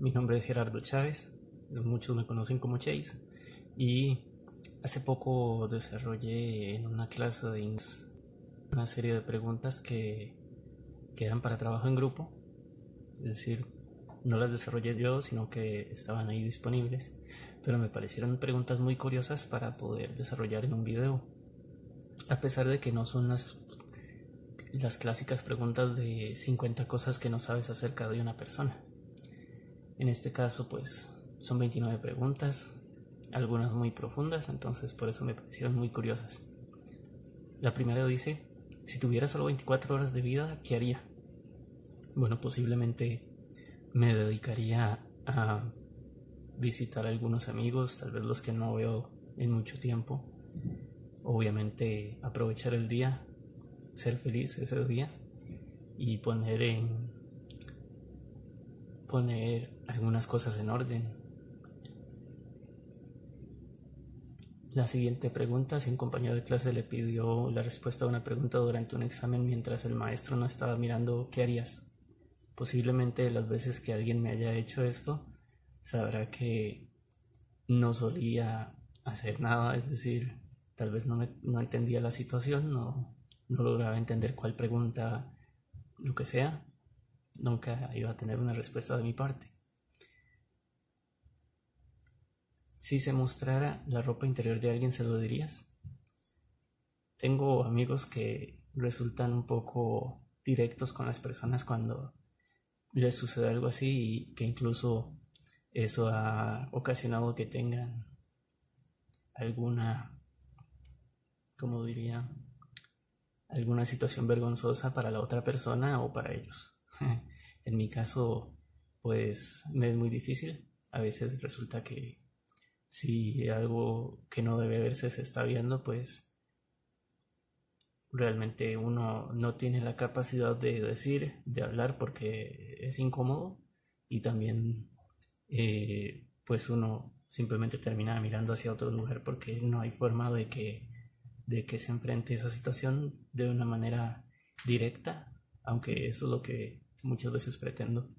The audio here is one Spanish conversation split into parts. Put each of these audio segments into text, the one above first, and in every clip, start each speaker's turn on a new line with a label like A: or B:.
A: mi nombre es Gerardo Chávez, muchos me conocen como Chase, y hace poco desarrollé en una clase de una serie de preguntas que eran para trabajo en grupo, es decir, no las desarrollé yo, sino que estaban ahí disponibles, pero me parecieron preguntas muy curiosas para poder desarrollar en un video, a pesar de que no son las clásicas preguntas de 50 cosas que no sabes acerca de una persona. En este caso, pues, son 29 preguntas, algunas muy profundas, entonces por eso me parecieron muy curiosas. La primera dice, si tuviera solo 24 horas de vida, ¿qué haría? Bueno, posiblemente me dedicaría a visitar a algunos amigos, tal vez los que no veo en mucho tiempo. Obviamente aprovechar el día, ser feliz ese día y poner algunas cosas en orden. La siguiente pregunta, si un compañero de clase le pidió la respuesta a una pregunta durante un examen mientras el maestro no estaba mirando, ¿qué harías? Posiblemente las veces que alguien me haya hecho esto, sabrá que no solía hacer nada, es decir, tal vez no entendía la situación, no lograba entender cuál pregunta, lo que sea, nunca iba a tener una respuesta de mi parte. Si se mostrara la ropa interior de alguien, ¿se lo dirías? Tengo amigos que resultan un poco directos con las personas cuando les sucede algo así y que incluso eso ha ocasionado que tengan alguna, como diría, alguna situación vergonzosa para la otra persona o para ellos. En mi caso, pues me es muy difícil. A veces resulta que si algo que no debe verse se está viendo, pues realmente uno no tiene la capacidad de decir, de hablar porque es incómodo y también pues uno simplemente termina mirando hacia otro lugar porque no hay forma de que se enfrente esa situación de una manera directa, aunque eso es lo que muchas veces pretendo.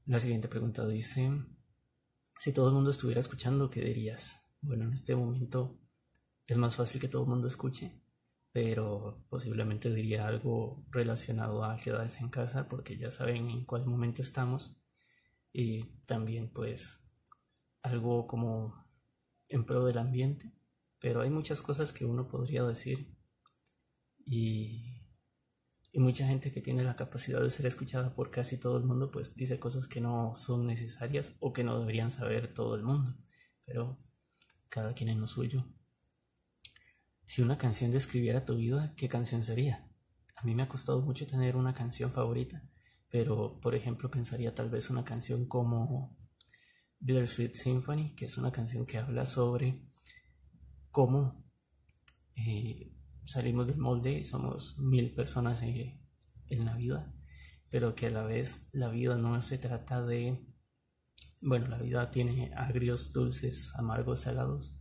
A: La siguiente pregunta dice, si todo el mundo estuviera escuchando, ¿qué dirías? Bueno, en este momento es más fácil que todo el mundo escuche, pero posiblemente diría algo relacionado a quedarse en casa porque ya saben en cuál momento estamos, y también pues algo como en pro del ambiente, pero hay muchas cosas que uno podría decir y mucha gente que tiene la capacidad de ser escuchada por casi todo el mundo pues dice cosas que no son necesarias o que no deberían saber todo el mundo, pero cada quien en lo suyo. Si una canción describiera tu vida, ¿qué canción sería? A mí me ha costado mucho tener una canción favorita, pero por ejemplo pensaría tal vez una canción como Bittersweet Symphony, que es una canción que habla sobre cómo salimos del molde y somos 1000 personas en la vida, pero que a la vez la vida no se trata de, bueno, la vida tiene agrios, dulces, amargos, salados,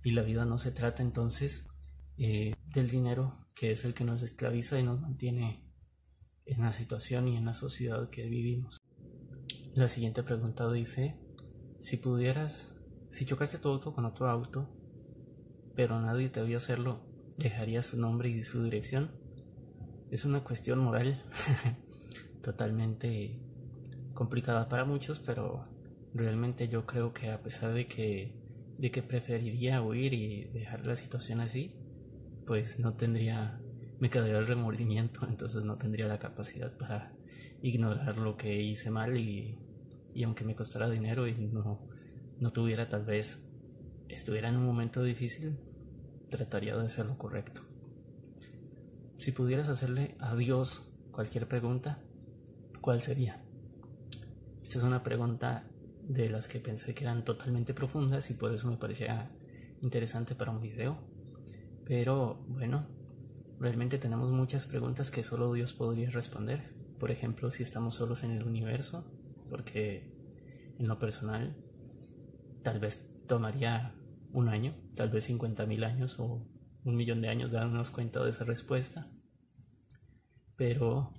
A: y la vida no se trata entonces del dinero, que es el que nos esclaviza y nos mantiene en la situación y en la sociedad que vivimos. La siguiente pregunta dice, si chocaste tu auto con otro auto, pero nadie te vio hacerlo, ¿dejarías su nombre y su dirección? Es una cuestión moral totalmente complicada para muchos, pero realmente yo creo que a pesar de que preferiría huir y dejar la situación así, pues me quedaría el remordimiento, entonces no tendría la capacidad para ignorar lo que hice mal y aunque me costara dinero y no tuviera, tal vez estuviera en un momento difícil, trataría de hacer lo correcto. Si pudieras hacerle a Dios cualquier pregunta, ¿cuál sería? Esta es una pregunta de las que pensé que eran totalmente profundas y por eso me parecía interesante para un video. Pero bueno, realmente tenemos muchas preguntas que solo Dios podría responder. Por ejemplo, si estamos solos en el universo, porque en lo personal tal vez tomaría un año, tal vez 50,000 años o 1,000,000 de años darnos cuenta de esa respuesta, pero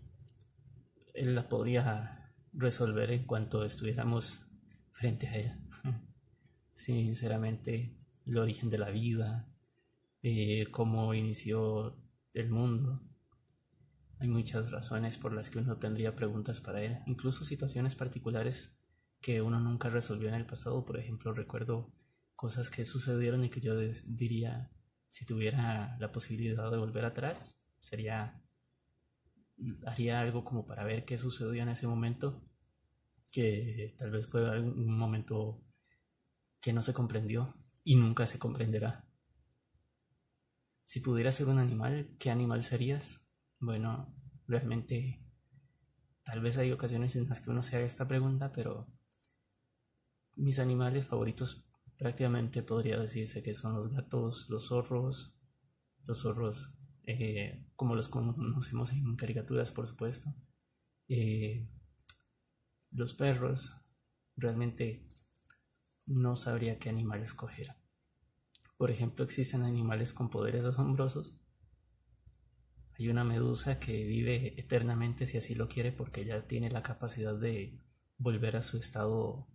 A: él la podría resolver en cuanto estuviéramos frente a él. Sinceramente, el origen de la vida, cómo inició el mundo. Hay muchas razones por las que uno tendría preguntas para él, incluso situaciones particulares que uno nunca resolvió en el pasado. Por ejemplo, recuerdo cosas que sucedieron y que yo diría, si tuviera la posibilidad de volver atrás, haría algo como para ver qué sucedió en ese momento, que tal vez fue un momento que no se comprendió y nunca se comprenderá. Si pudieras ser un animal, ¿qué animal serías? Bueno, realmente tal vez hay ocasiones en las que uno se haga esta pregunta, pero mis animales favoritos prácticamente podría decirse que son los gatos, los zorros como los conocemos en caricaturas, por supuesto, los perros. Realmente no sabría qué animal escoger. Por ejemplo, existen animales con poderes asombrosos. Hay una medusa que vive eternamente si así lo quiere, porque ella tiene la capacidad de volver a su estado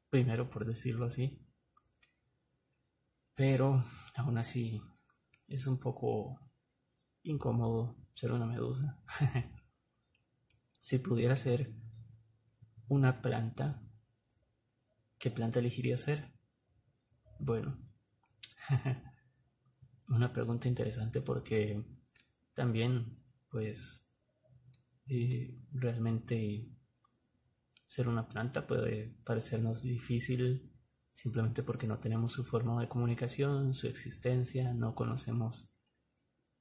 A: primero, por decirlo así. Pero aún así es un poco incómodo ser una medusa. Si pudiera ser una planta, ¿qué planta elegiría ser? Bueno, una pregunta interesante, porque también, pues, realmente ser una planta puede parecernos difícil simplemente porque no tenemos su forma de comunicación, su existencia, no conocemos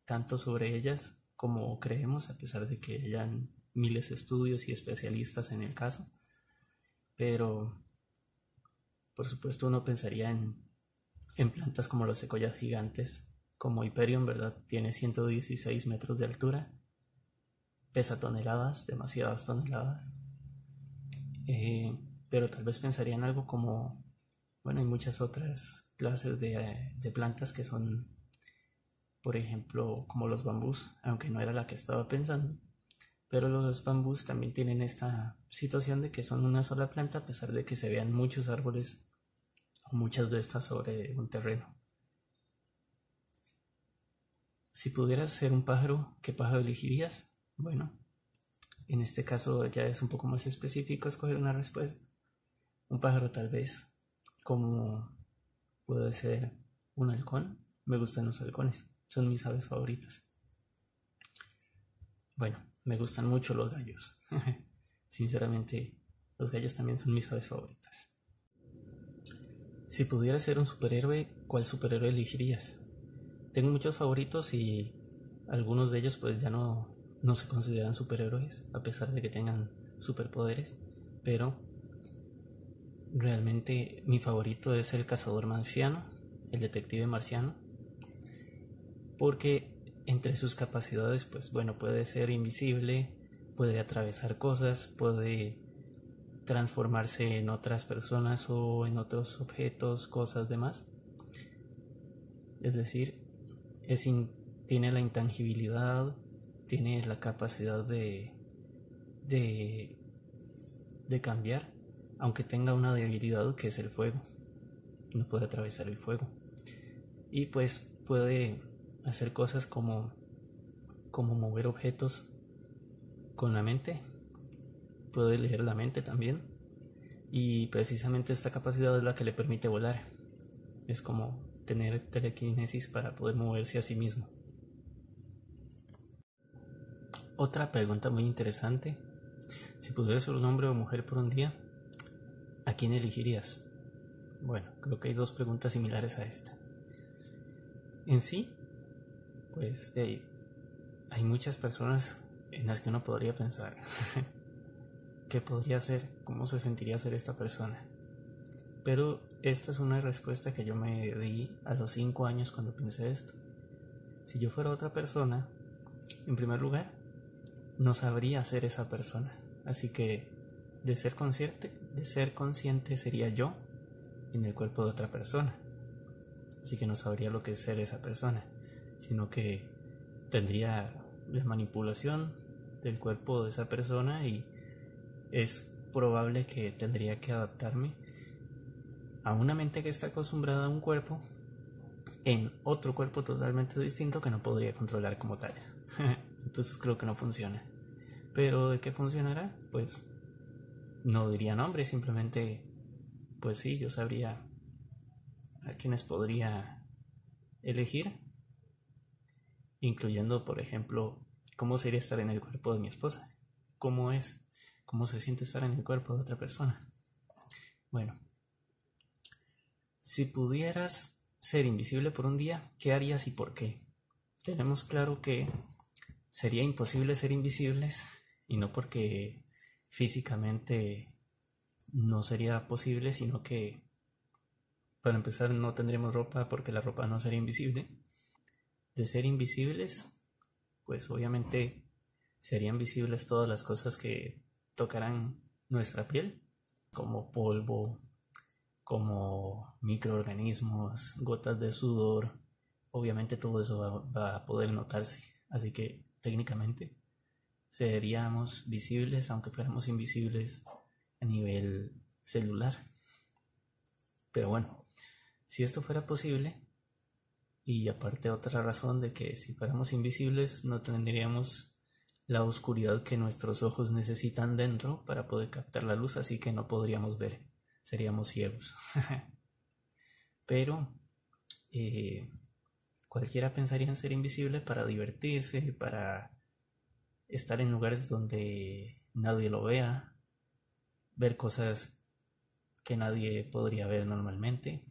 A: tanto sobre ellas como creemos, a pesar de que hayan miles de estudios y especialistas en el caso. Pero por supuesto uno pensaría en plantas como los secoyas gigantes, como Hyperion, ¿verdad? Tiene 116 metros de altura, pesa toneladas, demasiadas toneladas. Pero tal vez pensaría en algo como, bueno, hay muchas otras clases de plantas que son, por ejemplo, como los bambús, aunque no era la que estaba pensando. Pero los bambús también tienen esta situación de que son una sola planta, a pesar de que se vean muchos árboles o muchas de estas sobre un terreno. Si pudieras ser un pájaro, ¿qué pájaro elegirías? Bueno, en este caso ya es un poco más específico escoger una respuesta. Un pájaro tal vez como puede ser un halcón. Me gustan los halcones, son mis aves favoritas. Bueno, me gustan mucho los gallos. Sinceramente, los gallos también son mis aves favoritas. Si pudieras ser un superhéroe, ¿cuál superhéroe elegirías? Tengo muchos favoritos y algunos de ellos pues ya no se consideran superhéroes, a pesar de que tengan superpoderes, pero realmente mi favorito es el cazador marciano, el detective marciano, porque entre sus capacidades, pues bueno, puede ser invisible, puede atravesar cosas, puede transformarse en otras personas o en otros objetos, cosas demás. Es decir, tiene la intangibilidad, tiene la capacidad de cambiar, aunque tenga una debilidad que es el fuego. No puede atravesar el fuego. Y pues puede hacer cosas como mover objetos con la mente. Puede leer la mente también. Y precisamente esta capacidad es la que le permite volar. Es como tener telequinesis para poder moverse a sí mismo. Otra pregunta muy interesante: si pudieras ser un hombre o mujer por un día, ¿a quién elegirías? Bueno, creo que hay dos preguntas similares a esta. En sí, pues hay muchas personas en las que uno podría pensar qué podría ser, cómo se sentiría ser esta persona. Pero esta es una respuesta que yo me di a los 5 años cuando pensé esto. Si yo fuera otra persona, en primer lugar, no sabría ser esa persona. Así que de ser consciente sería yo en el cuerpo de otra persona. Así que no sabría lo que es ser esa persona, sino que tendría de manipulación del cuerpo de esa persona y es probable que tendría que adaptarme a una mente que está acostumbrada a un cuerpo en otro cuerpo totalmente distinto que no podría controlar como tal. Entonces creo que no funciona. Pero ¿de qué funcionará? Pues no diría nombre, simplemente pues sí, yo sabría a quienes podría elegir, incluyendo por ejemplo cómo sería estar en el cuerpo de mi esposa, cómo se siente estar en el cuerpo de otra persona. Bueno, si pudieras ser invisible por un día, ¿qué harías y por qué? Tenemos claro que sería imposible ser invisibles, y no porque físicamente no sería posible, sino que para empezar no tendríamos ropa porque la ropa no sería invisible. De ser invisibles, pues obviamente serían visibles todas las cosas que tocarán nuestra piel, como polvo, como microorganismos, gotas de sudor. Obviamente todo eso va a poder notarse, así que técnicamente seríamos visibles aunque fuéramos invisibles a nivel celular. Pero bueno, si esto fuera posible, y aparte otra razón de que si fuéramos invisibles no tendríamos la oscuridad que nuestros ojos necesitan dentro para poder captar la luz, así que no podríamos ver, seríamos ciegos. Pero cualquiera pensaría en ser invisible para divertirse, para estar en lugares donde nadie lo vea, ver cosas que nadie podría ver normalmente,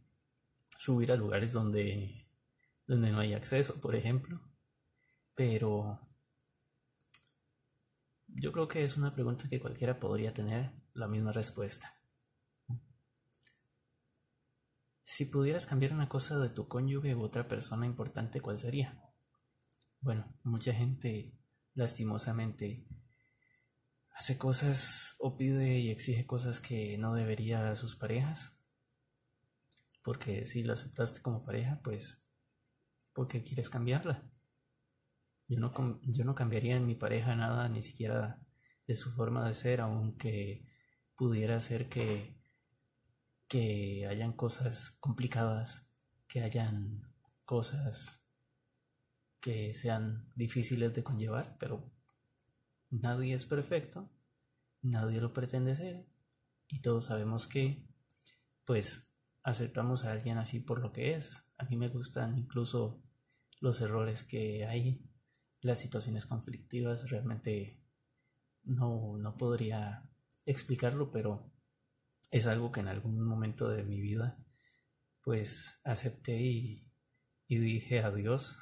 A: subir a lugares donde no hay acceso, por ejemplo. Pero yo creo que es una pregunta que cualquiera podría tener la misma respuesta. Si pudieras cambiar una cosa de tu cónyuge u otra persona importante, ¿cuál sería? Bueno, mucha gente lastimosamente hace cosas o pide y exige cosas que no debería a sus parejas, porque si la aceptaste como pareja, pues ¿por qué quieres cambiarla? Yo no cambiaría en mi pareja nada, ni siquiera de su forma de ser, aunque pudiera ser que hayan cosas complicadas, que hayan cosas que sean difíciles de conllevar, pero nadie es perfecto, nadie lo pretende ser, y todos sabemos que, pues, aceptamos a alguien así por lo que es. A mí me gustan incluso los errores que hay, las situaciones conflictivas, realmente no podría explicarlo, pero es algo que en algún momento de mi vida pues acepté y dije adiós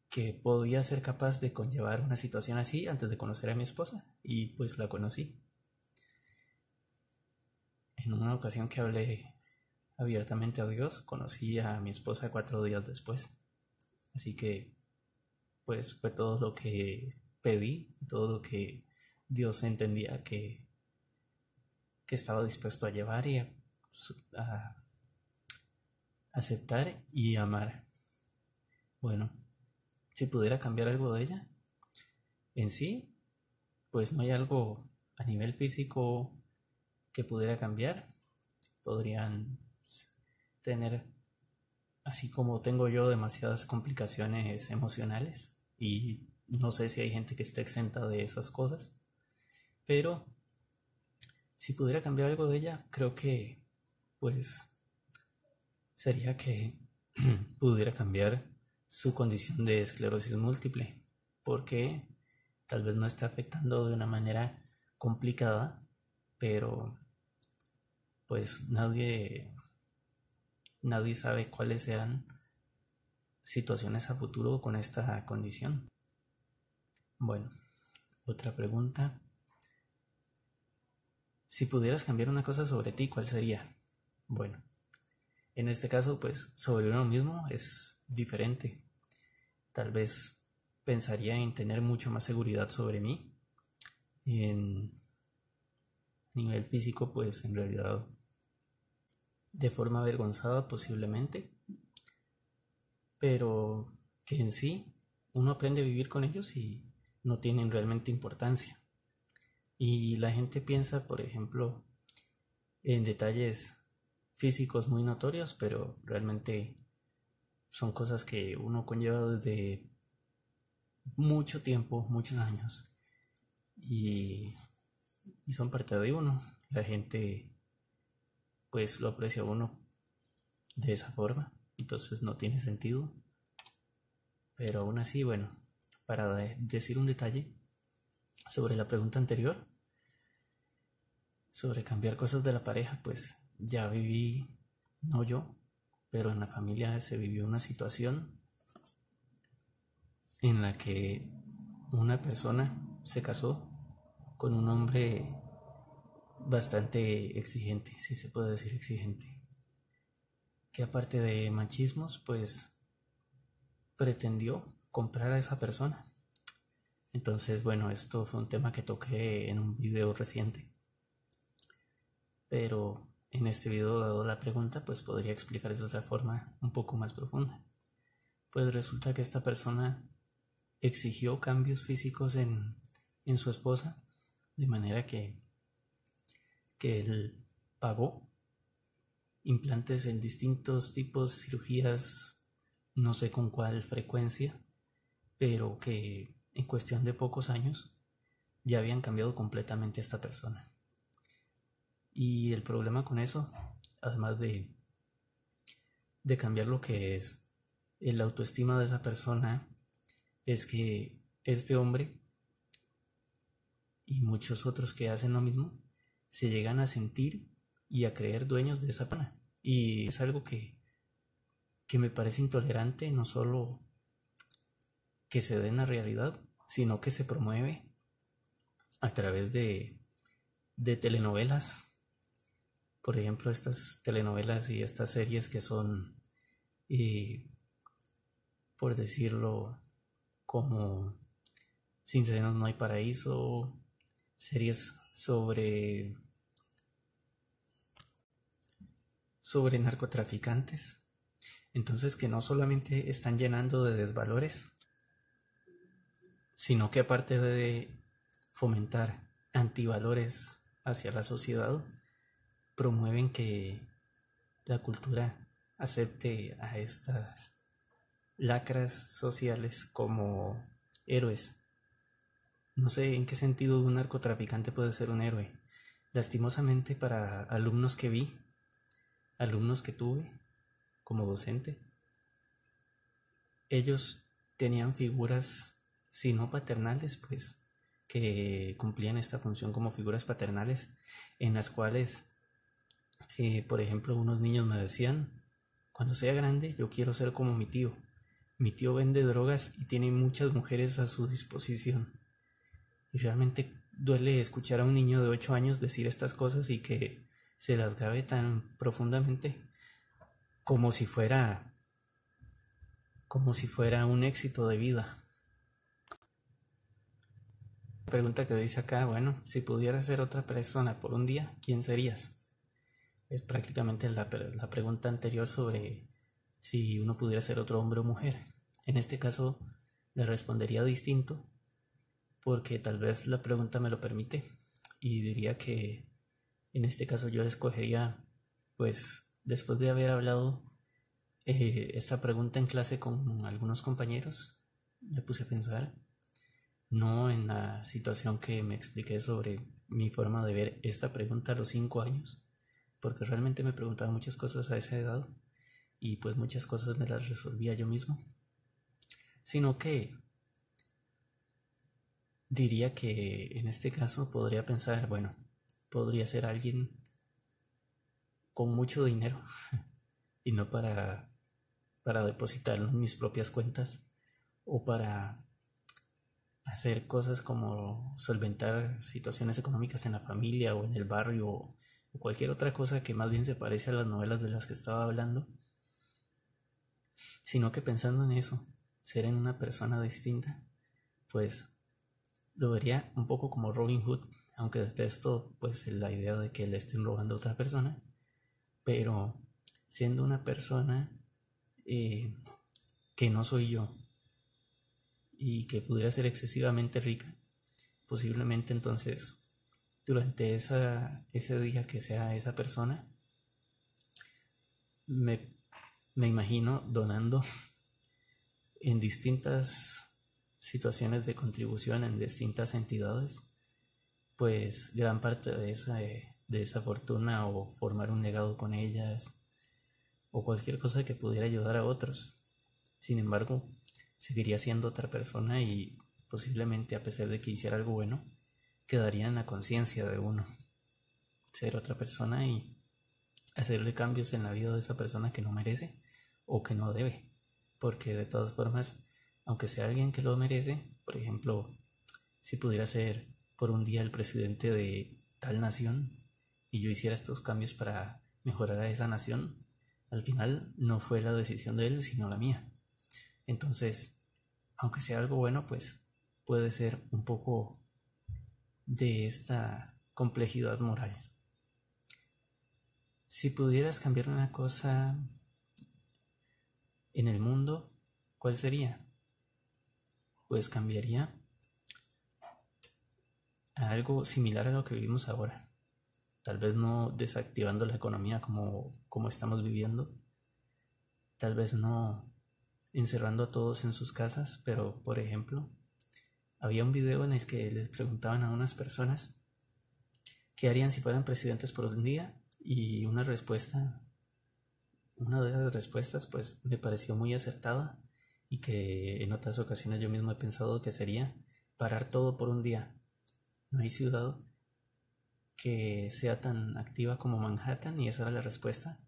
A: que podía ser capaz de conllevar una situación así antes de conocer a mi esposa, y pues la conocí. En una ocasión que hablé abiertamente a Dios, conocí a mi esposa 4 días después, así que pues fue todo lo que pedí, todo lo que Dios entendía que estaba dispuesto a llevar y a aceptar y amar. Bueno, si pudiera cambiar algo de ella, en sí, pues no hay algo a nivel físico que pudiera cambiar. Podrían tener, así como tengo yo, demasiadas complicaciones emocionales, y no sé si hay gente que esté exenta de esas cosas, pero si pudiera cambiar algo de ella, creo que pues sería que pudiera cambiar su condición de esclerosis múltiple, porque tal vez no está afectando de una manera complicada, pero pues nadie sabe cuáles sean situaciones a futuro con esta condición. Bueno, otra pregunta. Si pudieras cambiar una cosa sobre ti, ¿cuál sería? Bueno, en este caso, pues sobre uno mismo es diferente. Tal vez pensaría en tener mucho más seguridad sobre mí. En nivel físico, pues en realidad de forma avergonzada posiblemente, pero que en sí uno aprende a vivir con ellos y no tienen realmente importancia. Y la gente piensa, por ejemplo, en detalles físicos muy notorios, pero realmente son cosas que uno conlleva desde mucho tiempo, muchos años, y, y son parte de uno. La gente pues lo aprecia a uno de esa forma, entonces no tiene sentido. Pero aún así, bueno, para decir un detalle sobre la pregunta anterior, sobre cambiar cosas de la pareja, pues ya viví, no yo, pero en la familia se vivió una situación en la que una persona se casó con un hombre bastante exigente, si se puede decir exigente, que aparte de machismos, pues pretendió comprar a esa persona. Entonces, bueno, esto fue un tema que toqué en un video reciente, pero en este video, dado la pregunta, pues podría explicar de otra forma un poco más profunda. Pues resulta que esta persona exigió cambios físicos en su esposa, de manera que él pagó implantes en distintos tipos de cirugías, no sé con cuál frecuencia, pero que en cuestión de pocos años ya habían cambiado completamente a esta persona. Y el problema con eso, además de cambiar lo que es el autoestima de esa persona, es que este hombre y muchos otros que hacen lo mismo se llegan a sentir y a creer dueños de esa persona. Y es algo que me parece intolerante, no solo que se dé en la realidad, sino que se promueve a través de telenovelas. Por ejemplo, estas telenovelas y estas series que son, por decirlo, como Sin Senos No Hay Paraíso, series sobre narcotraficantes. Entonces, que no solamente están llenando de desvalores, sino que aparte de fomentar antivalores hacia la sociedad, promueven que la cultura acepte a estas lacras sociales como héroes. No sé en qué sentido un narcotraficante puede ser un héroe. Lastimosamente para alumnos que vi, alumnos que tuve como docente, ellos tenían figuras, si no paternales, pues que cumplían esta función como figuras paternales, en las cuales, por ejemplo, unos niños me decían, cuando sea grande yo quiero ser como mi tío. Mi tío vende drogas y tiene muchas mujeres a su disposición. Y realmente duele escuchar a un niño de 8 años decir estas cosas y que se las grabe tan profundamente como si fuera un éxito de vida. La pregunta que dice acá, bueno, si pudieras ser otra persona por un día, ¿quién serías? Es prácticamente la pregunta anterior sobre si uno pudiera ser otro hombre o mujer. En este caso le respondería distinto, porque tal vez la pregunta me lo permite, y diría que en este caso yo escogería, pues después de haber hablado esta pregunta en clase con algunos compañeros, me puse a pensar, no en la situación que me expliqué sobre mi forma de ver esta pregunta a los 5 años, porque realmente me preguntaba muchas cosas a esa edad y pues muchas cosas me las resolvía yo mismo, sino que diría que en este caso podría pensar, bueno, podría ser alguien con mucho dinero y no para depositarlo en mis propias cuentas o para hacer cosas como solventar situaciones económicas en la familia o en el barrio o cualquier otra cosa que más bien se parece a las novelas de las que estaba hablando, sino que pensando en eso, ser en una persona distinta, pues lo vería un poco como Robin Hood, aunque detesto pues la idea de que le estén robando a otra persona, pero siendo una persona que no soy yo, y que pudiera ser excesivamente rica, posiblemente entonces durante ese día que sea esa persona, me, me imagino donando en distintas situaciones de contribución en distintas entidades, pues gran parte de esa fortuna, o formar un legado con ellas, o cualquier cosa que pudiera ayudar a otros. Sin embargo, seguiría siendo otra persona y posiblemente, a pesar de que hiciera algo bueno, quedaría en la conciencia de uno. Ser otra persona y hacerle cambios en la vida de esa persona que no merece o que no debe. Porque de todas formas, aunque sea alguien que lo merece, por ejemplo, si pudiera ser por un día el presidente de tal nación y yo hiciera estos cambios para mejorar a esa nación, al final no fue la decisión de él, sino la mía. Entonces, aunque sea algo bueno, pues puede ser un poco de esta complejidad moral. Si pudieras cambiar una cosa en el mundo, ¿cuál sería? Pues cambiaría a algo similar a lo que vivimos ahora. Tal vez no desactivando la economía como estamos viviendo. Tal vez no encerrando a todos en sus casas, pero por ejemplo, había un video en el que les preguntaban a unas personas qué harían si fueran presidentes por un día, y una de esas respuestas pues me pareció muy acertada, y que en otras ocasiones yo mismo he pensado que sería parar todo por un día. No hay ciudad que sea tan activa como Manhattan, y esa era la respuesta: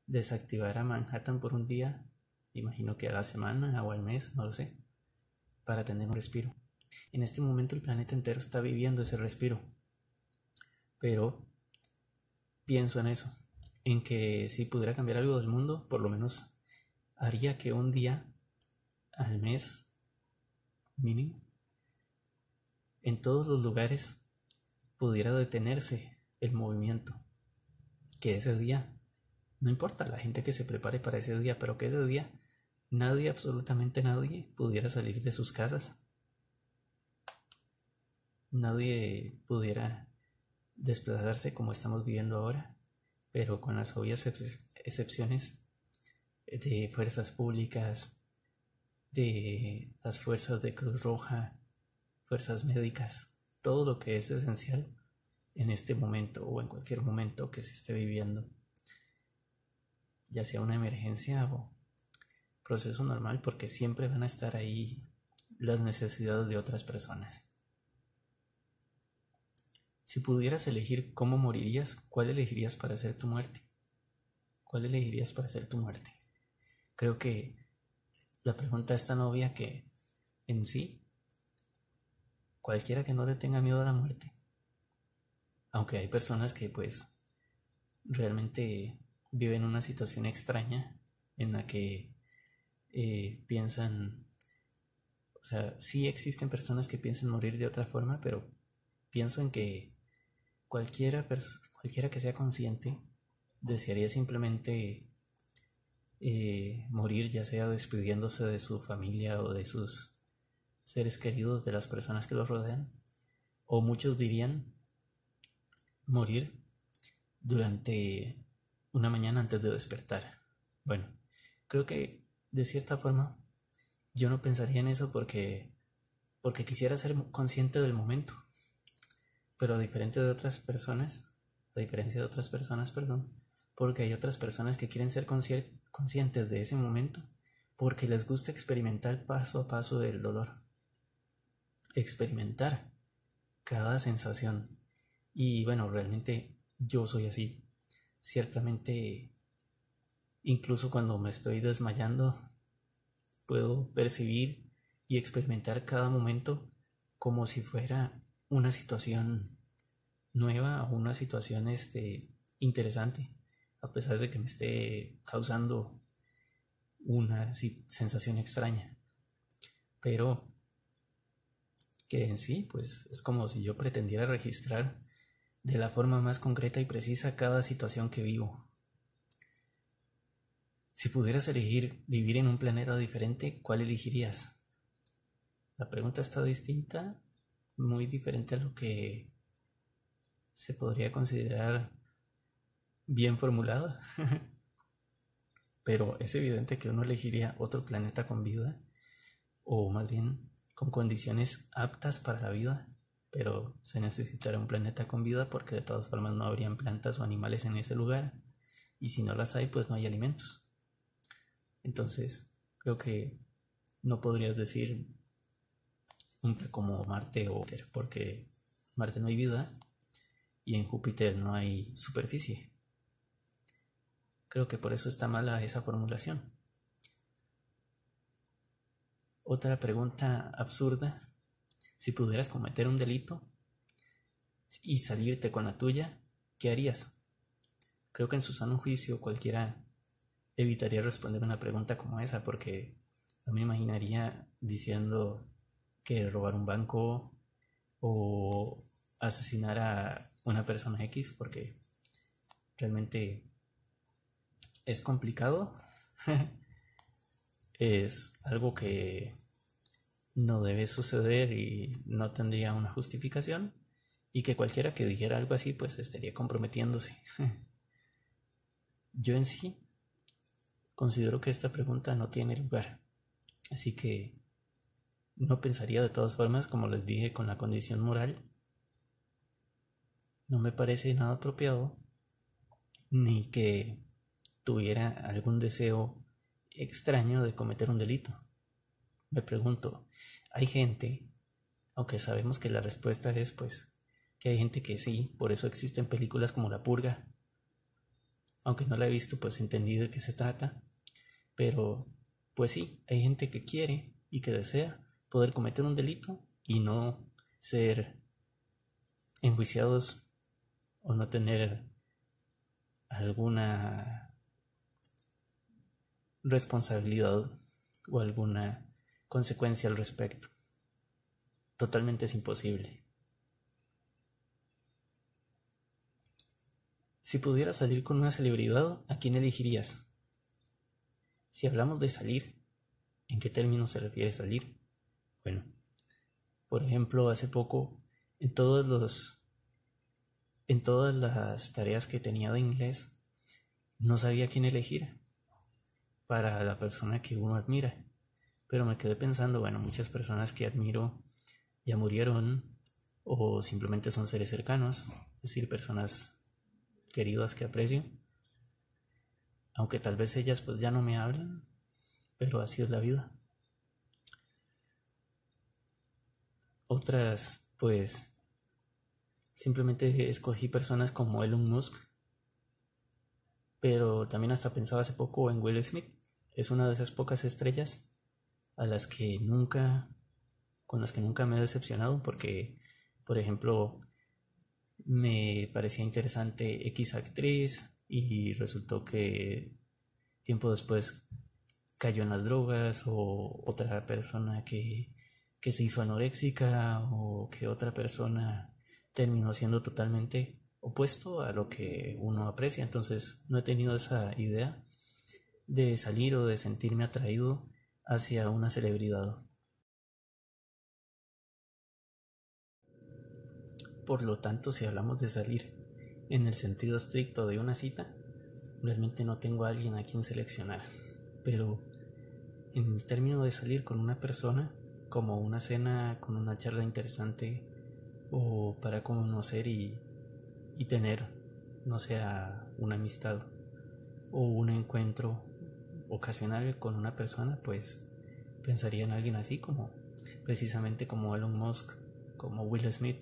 A: desactivar a Manhattan por un día, imagino que a la semana o al mes, no lo sé, para tener un respiro. En este momento el planeta entero está viviendo ese respiro, pero pienso en eso, en que si pudiera cambiar algo del mundo, por lo menos haría que un día al mes mínimo, en todos los lugares, pudiera detenerse el movimiento. Que ese día, no importa la gente que se prepare para ese día, pero que ese día nadie, absolutamente nadie, pudiera salir de sus casas. Nadie pudiera desplazarse como estamos viviendo ahora, pero con las obvias excepciones de fuerzas públicas, de las fuerzas de Cruz Roja, fuerzas médicas, todo lo que es esencial en este momento o en cualquier momento que se esté viviendo, ya sea una emergencia o proceso normal, porque siempre van a estar ahí las necesidades de otras personas. Si pudieras elegir cómo morirías, ¿cuál elegirías para hacer tu muerte? ¿Cuál elegirías para hacer tu muerte? Creo que la pregunta es tan obvia que, en sí, cualquiera que no le tenga miedo a la muerte, aunque hay personas que pues realmente viven una situación extraña en la que piensan, o sea, sí existen personas que piensan morir de otra forma, pero pienso en que cualquiera que sea consciente desearía simplemente morir, ya sea despidiéndose de su familia o de sus seres queridos, de las personas que los rodean, o muchos dirían morir durante una mañana antes de despertar. Bueno, creo que de cierta forma yo no pensaría en eso porque quisiera ser consciente del momento, pero a diferencia de otras personas, perdón, porque hay otras personas que quieren ser conscientes de ese momento porque les gusta experimentar paso a paso el dolor, experimentar cada sensación. Y bueno, realmente yo soy así. Ciertamente, incluso cuando me estoy desmayando, puedo percibir y experimentar cada momento como si fuera una situación nueva o una situación interesante, a pesar de que me esté causando una sensación extraña. Pero que en sí, pues es como si yo pretendiera registrar de la forma más concreta y precisa cada situación que vivo. Si pudieras elegir vivir en un planeta diferente, ¿cuál elegirías? la pregunta está distinta, muy diferente a lo que se podría considerar bien formulada. Pero es evidente que uno elegiría otro planeta con vida, o más bien con condiciones aptas para la vida, pero se necesitará un planeta con vida porque de todas formas no habrían plantas o animales en ese lugar, y si no las hay, pues no hay alimentos. Entonces, creo que no podrías decir como Marte o Júpiter, porque Marte no hay vida y en Júpiter no hay superficie. Creo que por eso está mala esa formulación. Otra pregunta absurda: si pudieras cometer un delito y salirte con la tuya, ¿qué harías? Creo que en su sano juicio cualquiera evitaría responder una pregunta como esa, porque no me imaginaría diciendo que robar un banco o asesinar a una persona X, porque realmente es complicado. Es algo que no debe suceder y no tendría una justificación, y que cualquiera que dijera algo así pues estaría comprometiéndose. Yo en sí considero que esta pregunta no tiene lugar, así que no pensaría. De todas formas, como les dije, con la condición moral, no me parece nada apropiado ni que tuviera algún deseo extraño de cometer un delito. Me pregunto, hay gente, aunque sabemos que la respuesta es pues que hay gente que sí, por eso existen películas como La Purga, aunque no la he visto, pues entendí de qué se trata, pero pues sí, hay gente que quiere y que desea poder cometer un delito y no ser enjuiciados o no tener alguna responsabilidad o alguna consecuencia al respecto. Totalmente es imposible. Si pudieras salir con una celebridad, ¿a quién elegirías? Si hablamos de salir, ¿en qué términos se refiere salir? Bueno, por ejemplo, hace poco, en todas las tareas que tenía de inglés, no sabía quién elegir para la persona que uno admira. Pero me quedé pensando, bueno, muchas personas que admiro ya murieron o simplemente son seres cercanos, es decir, personas queridas que aprecio, aunque tal vez ellas pues ya no me hablan, pero así es la vida. Otras pues simplemente escogí personas como Elon Musk, pero también hasta pensaba hace poco en Will Smith. Es una de esas pocas estrellas a las que con las que nunca me he decepcionado, porque, por ejemplo, me parecía interesante X actriz y resultó que tiempo después cayó en las drogas, o otra persona que se hizo anoréxica, o que otra persona terminó siendo totalmente opuesto a lo que uno aprecia. Entonces no he tenido esa idea de salir o de sentirme atraído hacia una celebridad. Por lo tanto, si hablamos de salir en el sentido estricto de una cita, realmente no tengo a alguien a quien seleccionar. Pero en el término de salir con una persona, como una cena con una charla interesante, o para conocer y tener, no sé, una amistad o un encuentro ocasional con una persona, pues pensaría en alguien así, como precisamente como Elon Musk, como Will Smith.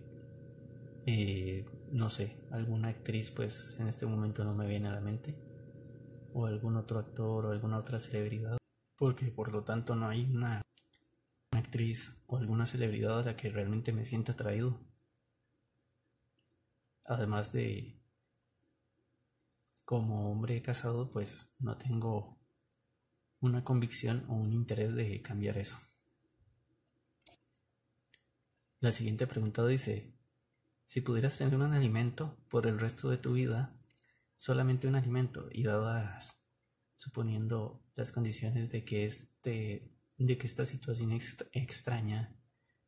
A: No sé, alguna actriz pues en este momento no me viene a la mente, o algún otro actor o alguna otra celebridad, porque por lo tanto no hay una actriz o alguna celebridad a la que realmente me sienta atraído. Además de, como hombre casado, pues no tengo una convicción o un interés de cambiar eso. La siguiente pregunta dice: si pudieras tener un alimento por el resto de tu vida, solamente un alimento, y dadas, suponiendo las condiciones de que esta situación extraña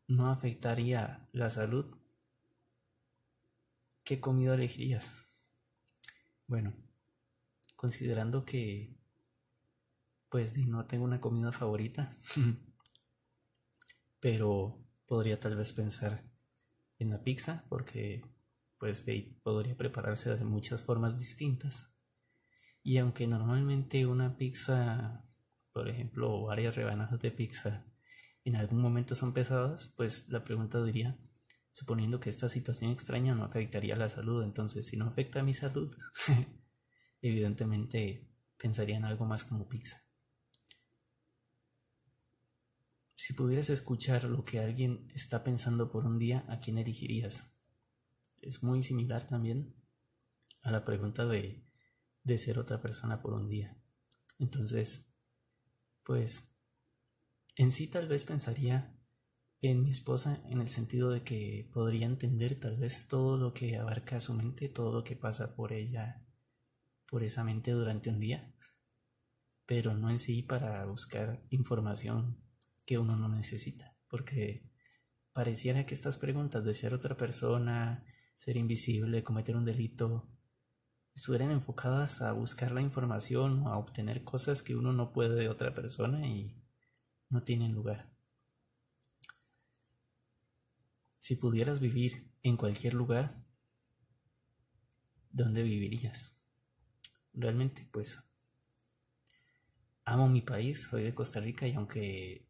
A: no afectaría la salud, ¿qué comida elegirías? Bueno, considerando que pues no tengo una comida favorita, pero podría tal vez pensar en la pizza porque pues de ahí podría prepararse de muchas formas distintas. Y aunque normalmente una pizza, por ejemplo, varias rebanadas de pizza, en algún momento son pesadas, pues la pregunta diría, suponiendo que esta situación extraña no afectaría a la salud, entonces si no afecta a mi salud, evidentemente pensaría en algo más como pizza. Si pudieras escuchar lo que alguien está pensando por un día, ¿a quién elegirías? Es muy similar también a la pregunta de ser otra persona por un día. Entonces, pues en sí tal vez pensaría en mi esposa en el sentido de que podría entender tal vez todo lo que abarca su mente, todo lo que pasa por ella, por esa mente durante un día, pero no en sí para buscar información que uno no necesita, porque pareciera que estas preguntas de ser otra persona, ser invisible, cometer un delito, estuvieran enfocadas a buscar la información o a obtener cosas que uno no puede de otra persona y no tienen lugar. Si pudieras vivir en cualquier lugar, ¿dónde vivirías? Realmente, pues, amo mi país, soy de Costa Rica y aunque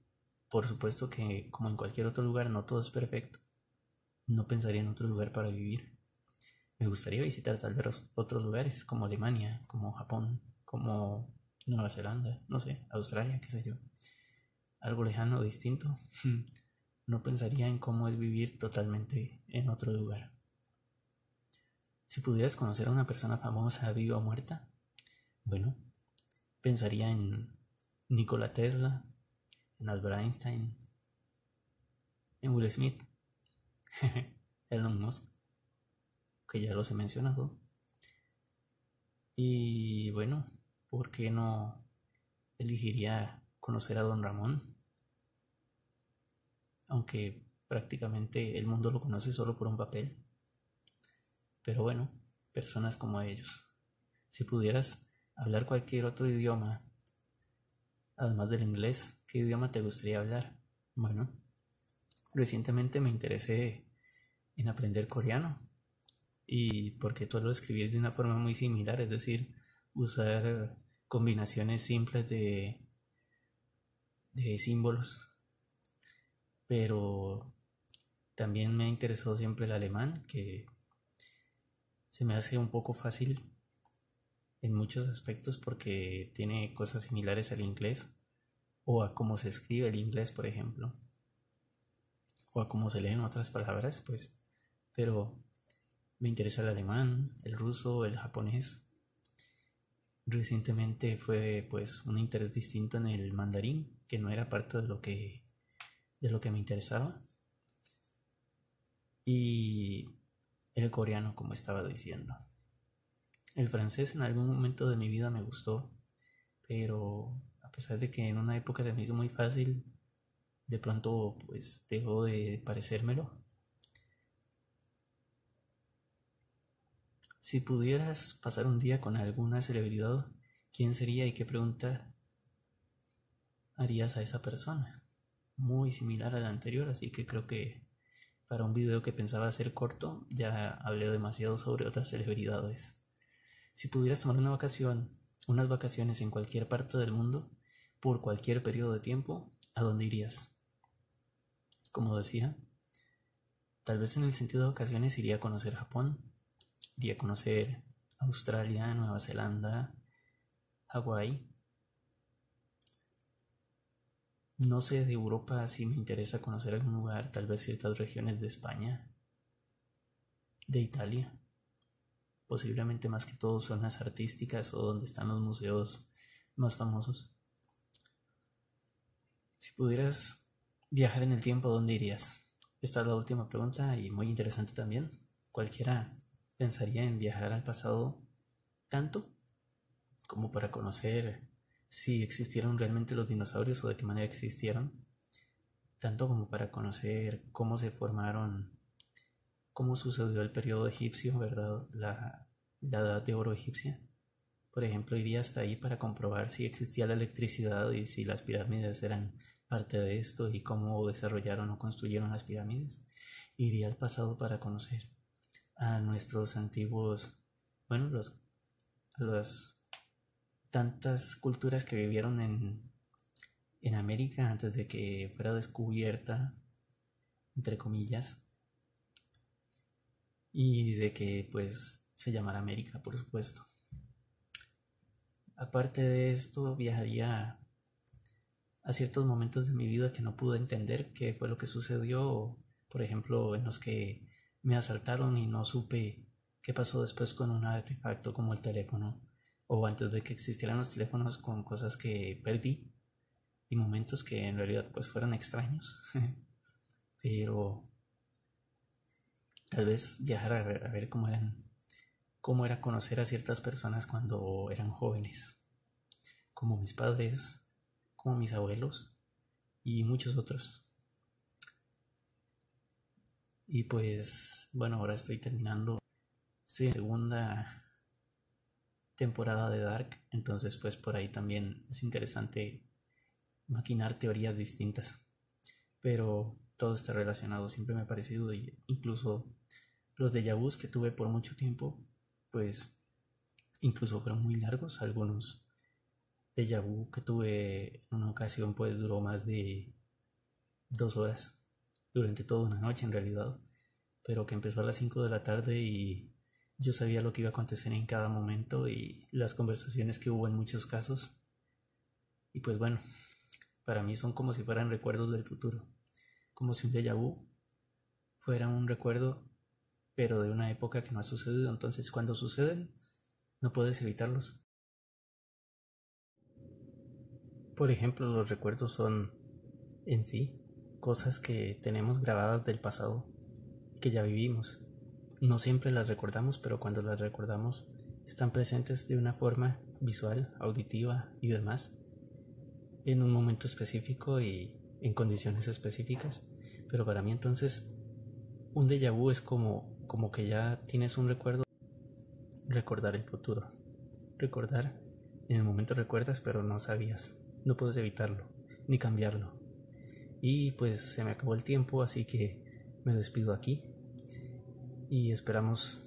A: por supuesto que como en cualquier otro lugar no todo es perfecto, no pensaría en otro lugar para vivir. Me gustaría visitar tal vez otros lugares como Alemania, como Japón, como Nueva Zelanda, no sé, Australia, qué sé yo. Algo lejano, distinto. No pensaría en cómo es vivir totalmente en otro lugar. Si pudieras conocer a una persona famosa, viva o muerta, bueno, pensaría en Nikola Tesla, en Albert Einstein, en Will Smith, Elon Musk, que ya los he mencionado. Y bueno, ¿por qué no elegiría conocer a Don Ramón? Aunque prácticamente el mundo lo conoce solo por un papel. Pero bueno, personas como ellos. Si pudieras hablar cualquier otro idioma, además del inglés, ¿qué idioma te gustaría hablar? Bueno, recientemente me interesé en aprender coreano y porque tú lo escribís de una forma muy similar, es decir, usar combinaciones simples de símbolos, pero también me ha interesado siempre el alemán, que se me hace un poco fácil en muchos aspectos porque tiene cosas similares al inglés o a cómo se escribe el inglés, por ejemplo, o a cómo se leen otras palabras, pues, pero me interesa el alemán, el ruso, el japonés. Recientemente fue pues un interés distinto en el mandarín, que no era parte de lo que me interesaba, y el coreano, como estaba diciendo. El francés en algún momento de mi vida me gustó, pero a pesar de que en una época se me hizo muy fácil, de pronto pues dejó de parecérmelo. Si pudieras pasar un día con alguna celebridad, ¿quién sería y qué pregunta harías a esa persona? Muy similar a la anterior, así que creo que para un video que pensaba hacer corto ya hablé demasiado sobre otras celebridades. Si pudieras tomar unas vacaciones en cualquier parte del mundo, por cualquier periodo de tiempo, ¿a dónde irías? Como decía, tal vez en el sentido de vacaciones iría a conocer Japón, iría a conocer Australia, Nueva Zelanda, Hawái. No sé de Europa si me interesa conocer algún lugar, tal vez ciertas regiones de España, de Italia, posiblemente más que todo zonas artísticas o donde están los museos más famosos. Si pudieras viajar en el tiempo, ¿a dónde irías? Esta es la última pregunta y muy interesante también. Cualquiera pensaría en viajar al pasado tanto como para conocer si existieron realmente los dinosaurios o de qué manera existieron. tanto como para conocer cómo se formaron, cómo sucedió el periodo egipcio, ¿verdad? La edad de oro egipcia. Por ejemplo, iría hasta ahí para comprobar si existía la electricidad y si las pirámides eran parte de esto y cómo desarrollaron o construyeron las pirámides. Iría al pasado para conocer a nuestros antiguos, bueno, las tantas culturas que vivieron en América antes de que fuera descubierta, entre comillas, y de que pues se llamara América, por supuesto. Aparte de esto, viajaría a ciertos momentos de mi vida que no pude entender qué fue lo que sucedió, o, por ejemplo, en los que me asaltaron y no supe qué pasó después con un artefacto como el teléfono, o antes de que existieran los teléfonos, con cosas que perdí y momentos que en realidad pues fueron extraños. Pero tal vez viajar a ver cómo era conocer a ciertas personas cuando eran jóvenes, como mis padres, como mis abuelos y muchos otros. Y pues bueno, ahora estoy en segunda temporada de Dark, entonces pues por ahí también es interesante maquinar teorías distintas, pero todo está relacionado, siempre me ha parecido, y incluso los déjà vus que tuve por mucho tiempo, pues incluso fueron muy largos. Algunos déjà vu que tuve en una ocasión pues duró más de 2 horas, durante toda una noche en realidad, pero que empezó a las 5 de la tarde y yo sabía lo que iba a acontecer en cada momento y las conversaciones que hubo en muchos casos. Y pues bueno, para mí son como si fueran recuerdos del futuro, como si un déjà vu fuera un recuerdo, pero de una época que no ha sucedido. Entonces cuando suceden, no puedes evitarlos. Por ejemplo, los recuerdos son en sí cosas que tenemos grabadas del pasado, que ya vivimos. No siempre las recordamos, pero cuando las recordamos están presentes de una forma visual, auditiva y demás, en un momento específico y en condiciones específicas. Pero para mí entonces un déjà vu es como que ya tienes un recuerdo, recordar el futuro. Recordar, en el momento recuerdas, pero no sabías, no puedes evitarlo, ni cambiarlo. Y pues se me acabó el tiempo, así que me despido aquí y esperamos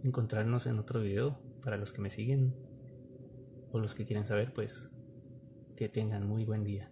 A: encontrarnos en otro video. Para los que me siguen o los que quieren saber, pues que tengan muy buen día.